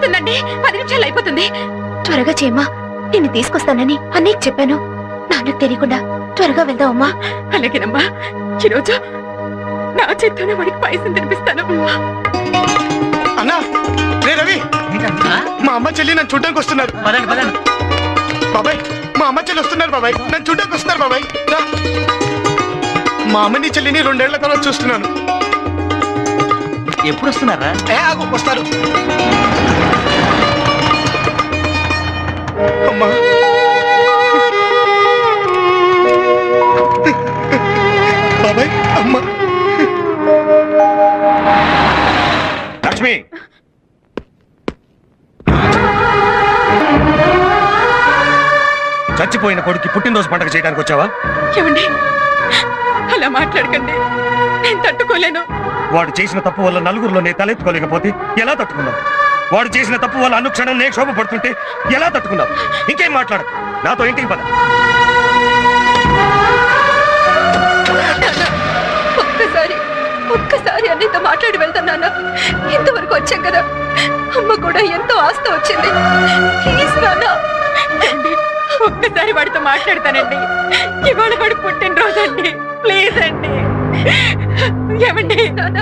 వస్తుందండి, 10 నిమిషాలు అయిపోతుంది. త్వరగా చేయమ్మా, నిన్ను తీసుకొస్తానని అన్నయ్యకి చెప్పాను. నాన్నకు తెలియకుండా త్వరగా వెళ్దామమ్మా. అలాగేనమ్మా, ఈరోజు నా చేత్తోనే వాడికి పాయసం తినిపిస్తాను. అన్నా, రే రవి, మా అమ్మ చెల్లి నన్ను చూడడానికి వస్తున్నారు. బాబాయ్, మా అమ్మ చెల్లి వస్తున్నారు బాబాయ్, నన్ను చూడడానికి వస్తున్నారు బాబాయ్. మా అమ్మని చెల్లిని 2 ఏళ్ల తర్వాత చూస్తున్నాను. ఎప్పుడు వస్తున్నారా? వస్తారు. అమ్మా, బాబాయ్, అమ్మ. లక్ష్మి, చచ్చిపోయిన కొడుకు పుట్టినరోజు పండుగ చేయడానికి వచ్చావా? ఏమండి, అలా మాట్లాడకండి, నేను తట్టుకోలేను. వాడు చేసిన తప్పు వల్ల నలుగురిలో నేను తలెత్తుకోలేకపోతే ఎలా తట్టుకున్నావు? వాడు చేసిన తప్పు వల్ల అనుక్షణం నేను శోభపడుతుంటే ఎలా తట్టుకున్నావు? ఇంకేం మాట్లాడు, నాతో ఇంటికి పద. ఒక్కసారి అన్నితో మాట్లాడి వెళ్తాను. ఇంతవరకు వచ్చాం కదా, అమ్మ కూడా ఎంతో ఆస్తి వచ్చింది. ప్లీజ్ నాన్న, ఒక్కసారి వాడితో మాట్లాడతానండి. ఇవాళ వాడు పుట్టినరోజు అండి, ప్లీజ్ అండి. ఏమండి నాన్న,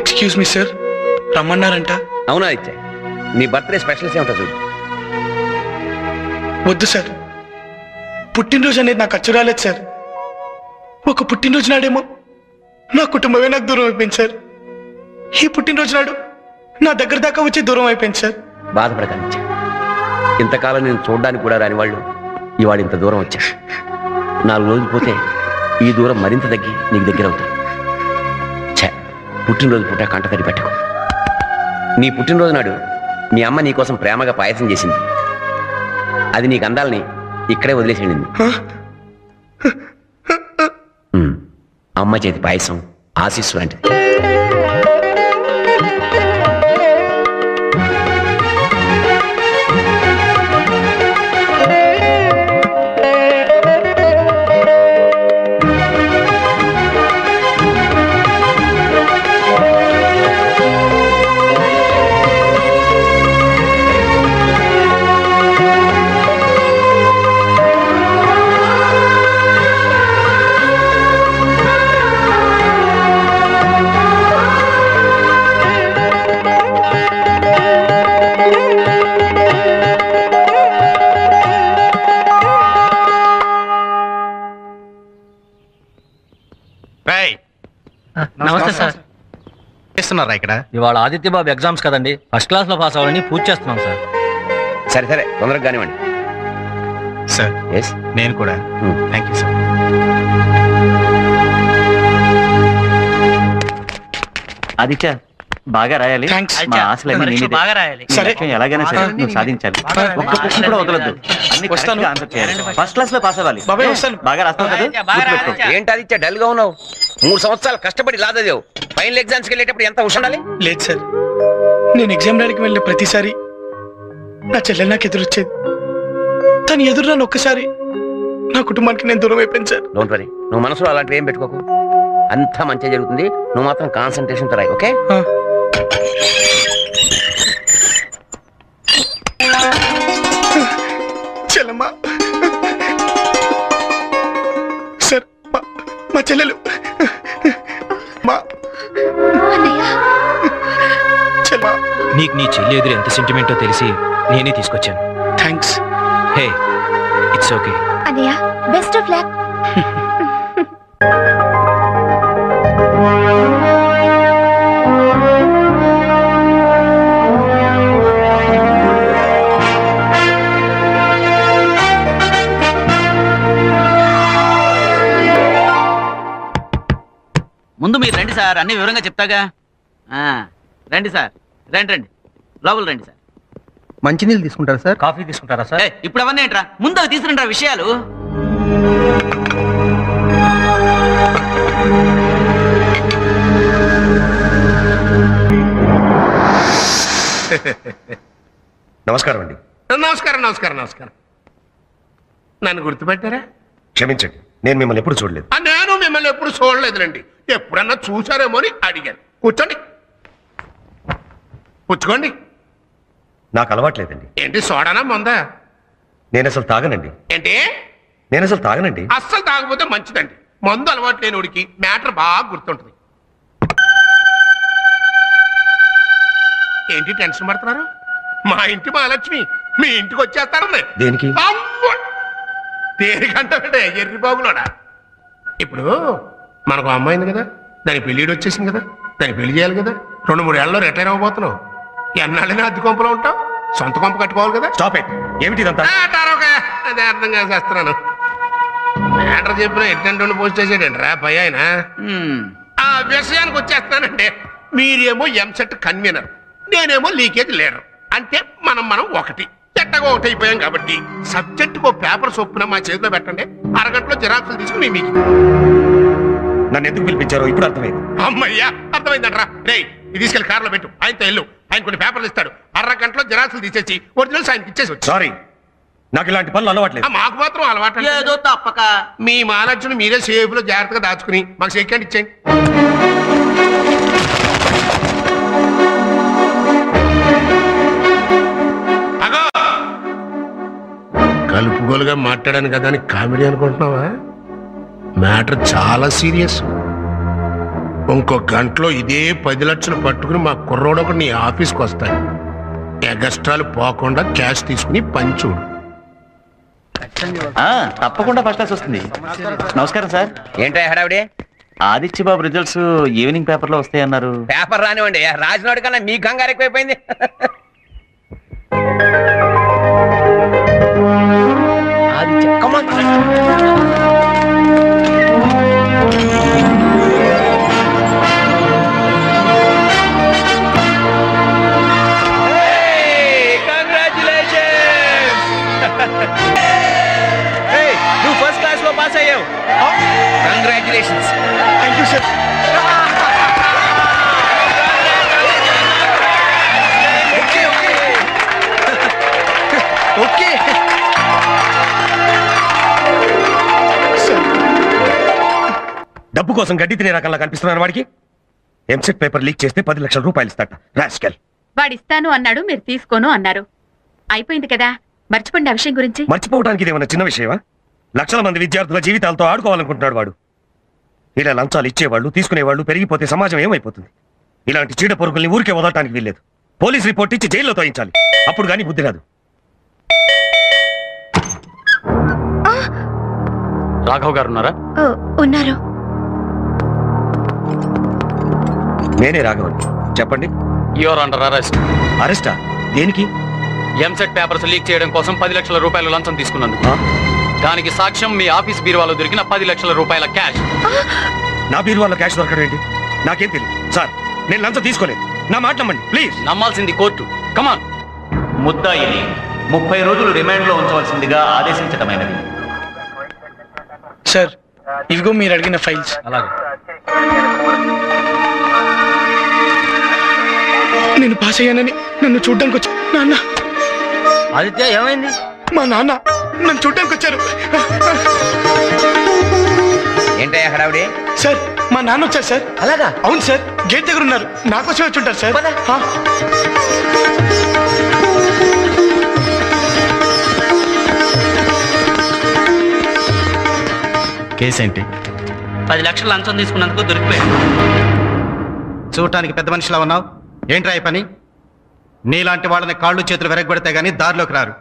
ఎక్స్క్యూజ్ మీ సార్, రమ్మన్నారంట. అవునా ఇచ్చా, నీ బర్త్డే స్పెషల్స్ ఏమిటో చూడు. వద్దు సార్, పుట్టినరోజు అనేది నాకు అచ్చు రాలేదు సార్. ఒక పుట్టినరోజు నాడేమో నా కుటుంబమే నాకు దూరం అయిపోయింది సార్. ఈ పుట్టినరోజు నాడు నా దగ్గర దాకా వచ్చి దూరం అయిపోయింది సార్. బాధపడకండి ఇచ్చా, ఇంతకాలం నేను చూడడానికి కూడా రాని వాళ్ళు ఇవాళ ఇంత దూరం వచ్చా. 4 రోజులు పోతే ఈ దూరం మరింత తగ్గి నీకు దగ్గర అవుతుంది. పుట్టినరోజు పూట కంట తడి పెట్టకు. నీ పుట్టినరోజు నాడు మీ అమ్మ నీకోసం ప్రేమగా పాయసం చేసింది. అది నీకు అందాలని ఇక్కడే వదిలేసేయండి. అమ్మ చేతి పాయసం ఆశీస్సు లాంటిది. నమస్తే సార్. చేస్తున్నారా ఇక్కడ? ఇవాళ ఆదిత్య బాబు ఎగ్జామ్స్ కదండి, ఫస్ట్ క్లాస్ లో పాస్ అవ్వాలని పూజ చేస్తున్నాం సార్. సరే సరే, తొందరగా కానివ్వండి సార్. నేను కూడా. Thank you sir. ఆదిత్య, బాగా రాయాలి. మా ఆశలన్నీ నీ మీదే. ఎలాగైనా సరే నువ్వు సాధించాలి. ఒక్క క్వశ్చన్ కూడా వదలొద్దు. అన్ని కరెక్ట్గా ఆన్సర్ చేయాలి. ఫస్ట్ క్లాస్ లో పాస్ అవ్వాలి. బాగా రాస్తావు కదా, గుర్తుపెట్టుకో. ఏంటి ఆదిత్య డల్ గా ఉన్నావు? 3 సంవత్సరాలు కష్టపడి లాదదేవు. ఫైనల్ ఎగ్జామ్స్ కి వెళ్ళేటప్పుడు ఎంత ఉండాలి? లేదు సార్, నేను ఎగ్జామ్ రాయడానికి వెళ్ళిన ప్రతిసారి నా చెల్లెలు నాకు ఎదురొచ్చేది. తను ఎదురు నన్ను ఒక్కసారి నా కుటుంబానికి నేను దూరం అయిపోయాను సార్. డోంట్ వరీ, నువ్వు మనసులో అలాంటివి ఏం పెట్టుకోకు. అంతా మంచిగా జరుగుతుంది. నువ్వు మాత్రం కాన్సన్ట్రేషన్ తో రాయి, ఓకే? చెల్లమ్మా సార్, మా చెల్లెలు నీకు నీ చెల్లి ఎదురు ఎంత సెంటిమెంటో తెలిసి నేనే తీసుకొచ్చాను. థ్యాంక్స్. Hey, it's okay. అన్నయ్య, బెస్ట్ ఆఫ్ లక్. ముందు మీరు రండి సార్, అన్ని వివరంగా చెప్తాగా. రండి సార్, రండి రండి, లోపల రండి సార్. మంచినీళ్ళు తీసుకుంటారా సార్? కాఫీ తీసుకుంటారా సార్? ఇప్పుడు అవన్నీ ఏంట్రా, ముందు అవి తీసుకురండి విషయాలు. నమస్కారం అండి. నమస్కారం నమస్కారం నమస్కారం. నన్ను గుర్తుపెట్టారా? క్షమించండి, నేను మిమ్మల్ని ఎప్పుడు చూడలేదు. నేను మిమ్మల్ని ఎప్పుడు చూడలేదులండి. ఎప్పుడన్నా చూసారేమో అని అడిగాను. కూర్చోండి, పుచ్చుకోండి. నాకు అలవాట్లేదండి. ఏంటి సోడానా మందా? నేను అసలు తాగనండి. ఏంటి? నేను అసలు తాగనండి. అస్సలు తాగకపోతే మంచిదండి. మందు అలవాటు లేనివాడికి మ్యాటర్ బాగా గుర్తుంటుంది. ఏంటి టెన్షన్ పడుతున్నారు? మా ఇంటి మహాలక్ష్మి మీ ఇంటికి వచ్చేస్తారండి. దేనికి? దేనికంటే ఎర్రి బాబులోడా. ఇప్పుడు మనకు అమ్మాయి ఉంది కదా, దాని పెళ్ళిడు వచ్చేసింది కదా, దాన్ని పెళ్లి చేయాలి కదా. 2-3 ఏళ్ళలో రిటైర్ అవ్వబోతున్నావు. ఎన్నాళ్ళైనా అద్దె కొంపలో ఉంటావు, సొంత కొంప కట్టుకోవాలి కదా. Stop it. ఏమిటి ఇదంతా? అదే అర్థం చేస్తున్నాను. మ్యాటర్ చెప్పిన ఎట్టంటే పోస్ట్ చేసాడండి రా పై ఆయన. ఆ విషయానికి వచ్చేస్తానంటే, మీరేమో ఎంసెట్ కన్వీనర్, నేనేమో లీకేజ్ లీడర్. అంటే మనం ఒకటి చెట్టగా ఒకటి అయిపోయాం కాబట్టి సబ్జెక్టుకు పేపర్ చొప్పున మా చేతిలో పెట్టండి. అరగంటలో జిరాక్సులు తీసుకుని మీకు. నన్ను ఎందుకు పిలిపించారో ఇప్పుడు అర్థమైంది. అమ్మయ్యా అర్థమైందంట్రా. రే ఇది తీసుకెళ్ళి కారులో పెట్టు, ఆయనతో వెళ్ళు. ఆయన కొన్ని పేపర్లు ఇస్తాడు. అరగంటలో జిరాక్సులు తీసేసి ఒరిజినల్స్ ఆయనకి ఇచ్చేసి వచ్చి. సారీ, నాకు ఇలాంటి పనులు అలవాట్లేదు. మాకు మాత్రం అలవాటు ఏదో తప్పక. మీ మహాలక్ష్మిని మీరే సేఫ్ లో జాగ్రత్తగా దాచుకుని మాకు సెకండ్ ఇచ్చేయండి. కలుపుగోలుగా మాట్లాడాను కదా అని కామెడీ అనుకుంటున్నావా? మ్యాటర్ చాలా సీరియస్. ఇంకో గంటలో ఇదే 10 లక్షలు పట్టుకుని మా కుర్రోడు ఒకటి నీ ఆఫీస్కి వస్తాడు. ఎగస్ట్రాలు పోకుండా క్యాష్ తీసుకుని పంచుడు. తప్పకుండా ఫస్ట్ క్లాస్ వస్తుంది. నమస్కారం సార్. ఏంటో హడావిడి? ఆదిత్య బాబు రిజల్ట్స్ ఈవినింగ్ పేపర్ లో వస్తాయన్నారు. పేపర్ రానివ్వండి, రాసినోడి కన్నా మీ కంగారు ఎక్కువైపోయింది. నువ్వు ఫస్ట్ క్లాస్ లో పాస్ అయ్యావు. Congratulations. Thank you sir. Okay డబ్బు కోసం గడ్డి తినే రకంలా కనిపిస్తున్నాను వాడికి. ఎంసెట్ పేపర్ లీక్ చేస్తే 10 లక్షల రూపాయలు ఇస్తాట. రాస్కెల్. వాడిస్తాను అన్నాడు, మీరు తీసుకోను అన్నారు. అయిపోయింది కదా, మర్చిపోండి ఆ విషయం గురించి. మర్చిపోవడానికి ఇదేమన్నా చిన్న విషయమా? లక్షల మంది విద్యార్థుల జీవితాలతో ఆడుకోవాలనుకుంటున్నాడు వాడు. ఇలా లంచాలు ఇచ్చేవాళ్ళు తీసుకునేవాళ్ళు పెరిగిపోతే సమాజం ఏమైపోతుంది? ఇలాంటి చీడ పొరుగుల్ని ఊరికే వదలటానికి వీల్లేదు. పోలీస్ రిపోర్ట్ ఇచ్చి జైల్లో తోయించాలి. అప్పుడు కానీ బుద్ధి రాదు. రాఘవ్ గారు ఉన్నారా? ఉన్నారు. నేనే రాఘవన్. చెప్పండి. Your under arrest. అరెస్టా? దేనికి? ఎంసెట్ పేపర్స్ లీక్ చేయడం కోసం 10 లక్షల రూపాయలు లంచం తీసుకున్నందుకు. దానికి సాక్ష్యం మీ ఆఫీస్ బీరువాలో దొరికిన 10 లక్షల రూపాయల క్యాష్. నా బీరువాలో క్యాష్ దొరకడం ఏంటి? నాకేం తెలియదు సార్. నేను లంచం తీసుకోలేదు. నా మాట నమ్మండి ప్లీజ్. నమ్మాల్సింది కోర్టు. కమాన్. ముద్దాయిని 30 రోజులు రిమాండ్ లో ఉంచవలసిందిగా ఆదేశించటమైనది. సార్ ఇవిగో మీరు అడిగిన ఫైల్స్. అలాగే. నేను పాస్ అయ్యానని నన్ను చూడ్డానికి వచ్చా. నాన్న. ఆదిత్య ఏమైంది? మా నాన్న నన్ను చూడ్డానికి వచ్చారు. ఏంటయ్యా హడావిడి? సార్ మా నాన్న వచ్చారు సార్. అలాగా? అవును సార్, గేట్ దగ్గర ఉన్నారు. నాకోసం వచ్చి ఉంటారు సార్. కేసు ఏంటి? 10 లక్షలు లంచం తీసుకున్నందుకు దొరికిపోయాడు. చూడటానికి పెద్ద మనిషిలా ఉన్నావు. ఏంట్రా ఈ పని? నీలాంటి వాళ్ళని కాళ్ళు చేతులు వెరగబెడితే గానీ దారిలోకి రారు.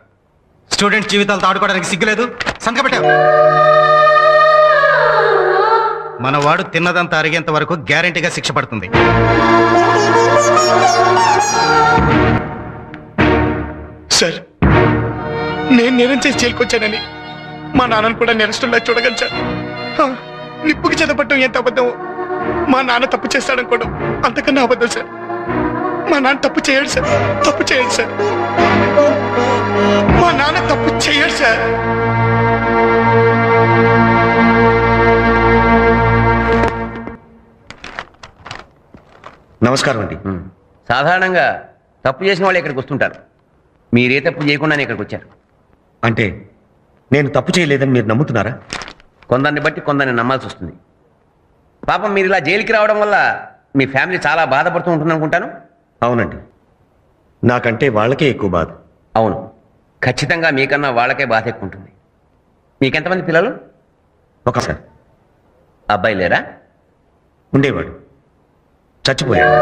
స్టూడెంట్స్ జీవితాలతో ఆడుకోవడానికి సిగ్గులేదు. సంతకపెట్టావు. మనవాడు తిన్నదంతా అరిగేంత వరకు గ్యారెంటీగా శిక్ష పడుతుంది. సార్ నేను నేరం చేసి జైలుకొచ్చానని మా నాన్నను కూడా నేరస్తుల్లా చూడగలను సార్. నిప్పుకి చెదపట్టం ఎంత అబద్ధం మా నాన్న తప్పు చేస్తాడనుకోవడం అంతకన్నా అబద్ధం సార్. మా నాన్న తప్పు చేయడు సార్. తప్పు చేయడు సార్. మా నాన్న తప్పు చేయడు సార్. నమస్కారం అండి. సాధారణంగా తప్పు చేసిన వాళ్ళు ఇక్కడికి వస్తుంటారు. మీరే తప్పు చేయకుండానే ఇక్కడికి వచ్చారు. అంటే నేను తప్పు చేయలేదని మీరు నమ్ముతున్నారా? కొందరిని బట్టి కొందరిని నమ్మాల్సి వస్తుంది. పాపం మీరు ఇలా జైలుకి రావడం వల్ల మీ ఫ్యామిలీ చాలా బాధపడుతూ ఉంటుంది అనుకుంటాను. అవునండి, నాకంటే వాళ్ళకే ఎక్కువ బాధ. అవును, ఖచ్చితంగా మీకన్నా వాళ్ళకే బాధ ఎక్కువ ఉంటుంది. మీకెంతమంది పిల్లలు? ఒకసారి అబ్బాయి లేరా? ఉండేవాడు, చచ్చిపోయాడు.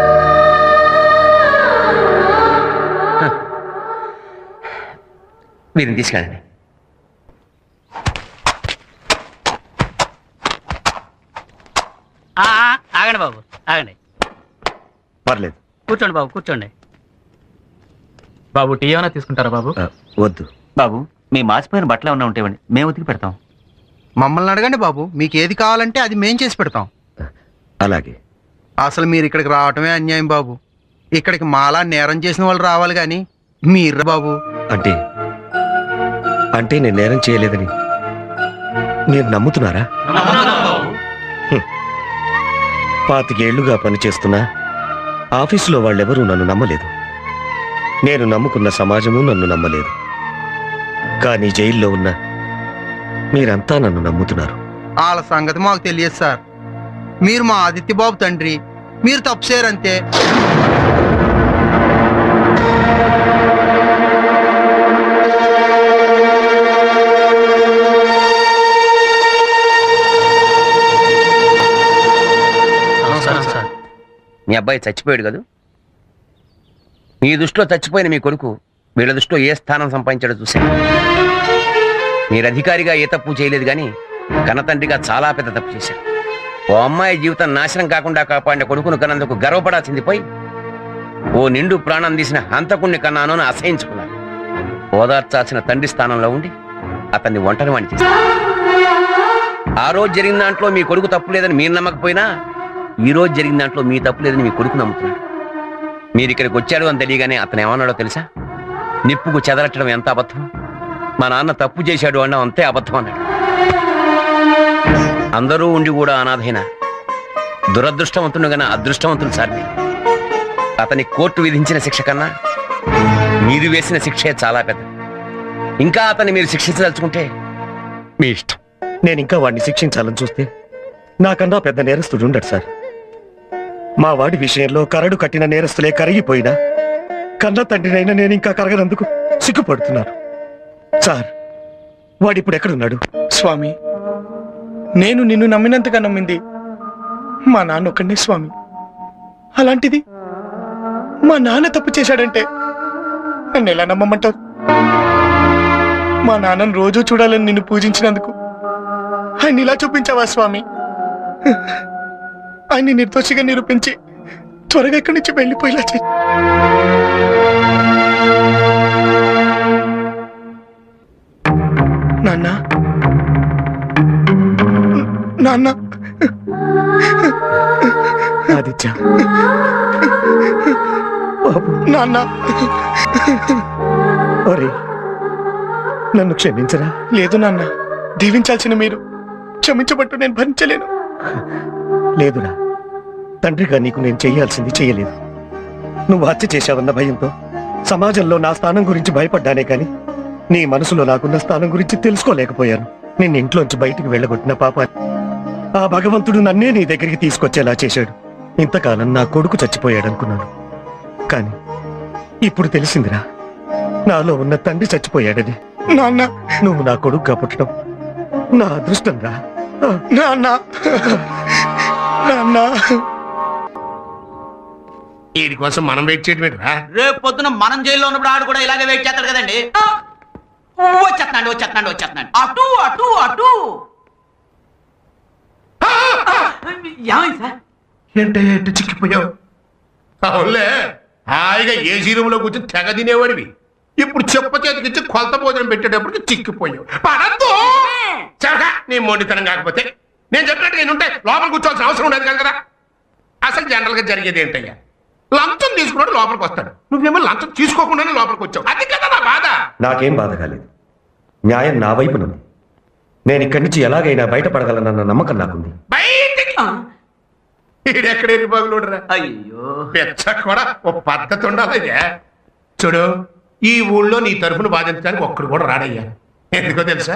వీరిని తీసుకెళ్ళండి. ఆగండి బాబు, ఆగండి. పర్లేదు, కూర్చోండి బాబు, కూర్చోండి. బాబు టీ ఏమైనా తీసుకుంటారా బాబు? వద్దు బాబు, మీ మాసిపోయిన బట్టలు ఏమన్నా ఉంటాయండి, మేము ఉతికి పెడతాం. మమ్మల్ని అడగండి బాబు, మీకు ఏది కావాలంటే అది మేం చేసి పెడతాం. అలాగే. అసలు మీరు ఇక్కడికి రావటమే అన్యాయం బాబు. ఇక్కడికి మాలా నేరం చేసిన వాళ్ళు రావాలి కానీ మీరు బాబు. అంటే అంటే నేను నేరం చేయలేదని మీరు నమ్ముతున్నారా? 25 ఏళ్లుగా పనిచేస్తున్నా ఆఫీసులో వాళ్ళెవరూ నన్ను నమ్మలేదు. నేను నమ్ముకున్న సమాజము నన్ను నమ్మలేదు. కానీ జైల్లో ఉన్న మీరంతా నన్ను నమ్ముతున్నారు. వాళ్ళ సంగతి మాకు తెలియదు సార్. మీరు మా ఆదిత్య బాబు తండ్రి, మీరు తప్పు చేయరంతే. మీ అబ్బాయి చచ్చిపోయాడు కదా. మీ దృష్టిలో చచ్చిపోయిన మీ కొడుకు వీళ్ళ దృష్టిలో ఏ స్థానం సంపాదించాడో చూశాను. మీరు అధికారిగా ఏ తప్పు చేయలేదు కానీ కన్నతండ్రిగా చాలా పెద్ద తప్పు చేశారు. ఓ అమ్మాయి జీవితం నాశనం కాకుండా కాపాడిన కొడుకును కన్నందుకు గర్వపడాల్సింది పోయి ఓ నిండు ప్రాణం తీసిన హంతకుణ్ణి కన్నాను అని అసహించుకున్నాను. ఓదార్చాల్సిన తండ్రి స్థానంలో ఉండి అతన్ని ఒంటరి వాణ్ణి చేశారు. ఆ రోజు జరిగిన దాంట్లో మీ కొడుకు తప్పు లేదని మీరు నమ్మకపోయినా ఈ రోజు జరిగిన దాంట్లో మీ తప్పు లేదని మీ కొడుకు నమ్ముతున్నాడు. మీరు ఇక్కడికి వచ్చాడు అని తెలియగానే అతను ఏమన్నాడో తెలుసా? నిప్పుకు చెదరట్టడం ఎంత అబద్ధం, మా నాన్న తప్పు చేశాడు అన్నా అంతే అబద్ధం అన్నాడు. అందరూ ఉండి కూడా అనాథైన దురదృష్టవంతుడు గన అదృష్టవంతుడు సార్ మీరు. అతని కోర్టు విధించిన శిక్ష కన్నా మీరు వేసిన శిక్షే చాలా పెద్ద. ఇంకా అతన్ని మీరు శిక్షించదలుచుకుంటే మీ ఇష్టం. నేను ఇంకా వాడిని శిక్షించాలని చూస్తే నాకన్నా పెద్ద నేరస్తుడు ఉండడు సార్. మా వాడి విషయంలో కరడు కట్టిన నేరస్తులే కరిగిపోయినా కన్న తండ్రినైనా నేను ఇంకా కరగనందుకు సిగ్గుపడుతున్నాను సార్. వాడిప్పుడు ఎక్కడున్నాడు? స్వామి, నేను నిన్ను నమ్మినంతగా నమ్మింది మా నాన్న ఒక్కడే స్వామి. అలాంటిది మా నాన్న తప్పు చేశాడంటే నన్ను ఎలా నమ్మమంటావు? మా నాన్నను రోజూ చూడాలని నిన్ను పూజించినందుకు ఆయన ఇలా చూపించావా స్వామి? ఆయన్ని నిర్దోషిగా నిరూపించి త్వరగా ఇక్కడి నుంచి వెళ్ళిపోయేలా చెయ్యి. నాన్న, నాన్న, ఆదిత్య, నాన్న, ఒరే నన్ను క్షమించరా? లేదు నాన్న, దీవించాల్సిన మీరు క్షమించబట్టు నేను భరించలేను. లేదురా, తండ్రిగా నీకు నేను చెయ్యాల్సింది చెయ్యలేదు. నువ్వు హత్య చేశావన్న భయంతో సమాజంలో నా స్థానం గురించి భయపడ్డానే కానీ నీ మనసులో నాకున్న స్థానం గురించి తెలుసుకోలేకపోయాను. నిన్ను ఇంట్లోంచి బయటికి వెళ్ళగొట్టిన పాపాన్ని ఆ భగవంతుడు నన్నే నీ దగ్గరికి తీసుకొచ్చేలా చేశాడు. ఇంతకాలం నా కొడుకు చచ్చిపోయాడనుకున్నాను, కానీ ఇప్పుడు తెలిసిందిరా నాలో ఉన్న తండ్రి చచ్చిపోయాడని. నాన్న, నువ్వు నా కొడుకుగా పుట్టడం నా అదృష్టం రా. నాన్న, నాన్న, వీడి కోసం మనం వెయిట్ చేయడం ఏంట్రా? రేపు పొద్దున మనం జైల్లో ఉన్నప్పుడు ఆడు కూడా ఇలాగే వెయిట్ చేస్తాడు కదండి. వచ్చేస్తున్నాడు వచ్చేస్తున్నాడు వచ్చేస్తున్నాడు. అటు అటు అటు. ఏమైంది సార్? ఏంటయ్యా ఎట్టు చిక్కిపోయావు? అవునులే, హాయిగా ఏసీ రూమ్ లో కూర్చొని తెగ తినేవాడివి. ఇప్పుడు చెప్ప చేతికిచ్చి కొలత భోజనం పెట్టేటప్పటికి చిక్కిపోయావు. పడద్దు నీ మొండితనం. కాకపోతే నేను చెప్పినట్టు నేను ఉంటే లోపల కూర్చోవాల్సిన అవసరం ఉండేది కదా. అసలు జనరల్ గా జరిగేది ఏంటయ్యా, లంచం తీసుకున్నాడు లోపలికి వస్తాడు, నువ్వేమో లంచం తీసుకోకుండానే లోపలికి వచ్చావు. అది కదా నా బాధ. నాకేం బాధ కాలేదు, న్యాయం నా వైపునుంది. నేను ఇక్కడి నుంచి ఎలాగైనా బయటపడగలనన్న నమ్మకం నాకుంది. బయటికి ఈడెక్కడ ఎరిబాగులుడరా. అయ్యో పెచ్చ కూడా ఓ పద్ధతి ఉండాలయ్యా. చూడు, ఈ ఊళ్ళో నీ తరఫున బాధించడానికి ఒక్కడు కూడా రాడయ్యా. ఎందుకో తెలుసా,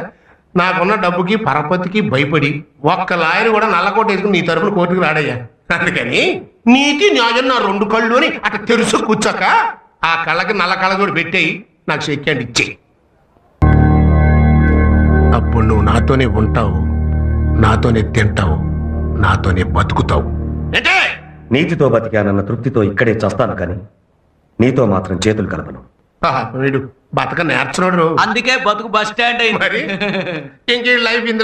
నాకున్న డబ్బుకి పరపతికి భయపడి ఒక్క లాయర్ కూడా నల్లకోట వేసుకుని నీ తరఫున కోర్టుకు రాడయ్యా. అందుకని నీతి న్యాయం నా రెండు కళ్ళు అని అట్లా తెరుసు కూర్చోక ఆ కళ్ళకి నల్ల కళ్ళజోడు పెట్టేయి, నాకు చెక్కండి ఇచ్చేయి. అప్పుడు నువ్వు నాతోనే ఉంటావు, నాతోనే తింటావు, నాతోనే బతుకుతావు. అంటే నీతితో బతికానన్న తృప్తితో ఇక్కడే చస్తాను, కానీ నీతో మాత్రం చేతులు కలపను. వీడు బతక నేర్చున్నాడు, అందుకే బతుకు బస్ స్టాండ్ అయింది. మరి ఇంకే లైఫ్ ఇందులో